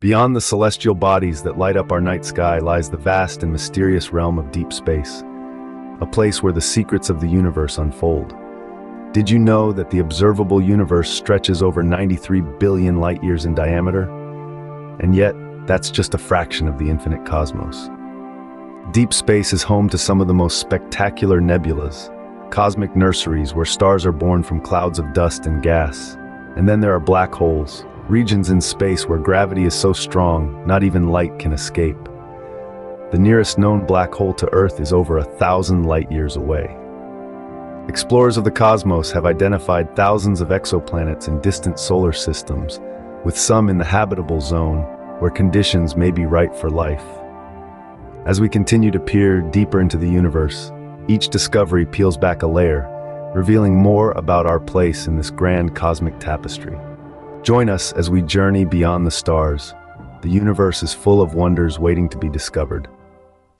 Beyond the celestial bodies that light up our night sky lies the vast and mysterious realm of deep space, a place where the secrets of the universe unfold. Did you know that the observable universe stretches over 93 billion light-years in diameter? And yet, that's just a fraction of the infinite cosmos. Deep space is home to some of the most spectacular nebulas, cosmic nurseries where stars are born from clouds of dust and gas. And then there are black holes, regions in space where gravity is so strong, not even light can escape. The nearest known black hole to Earth is over 1,000 light-years away. Explorers of the cosmos have identified thousands of exoplanets in distant solar systems, with some in the habitable zone, where conditions may be right for life. As we continue to peer deeper into the universe, each discovery peels back a layer, revealing more about our place in this grand cosmic tapestry. Join us as we journey beyond the stars. The universe is full of wonders waiting to be discovered.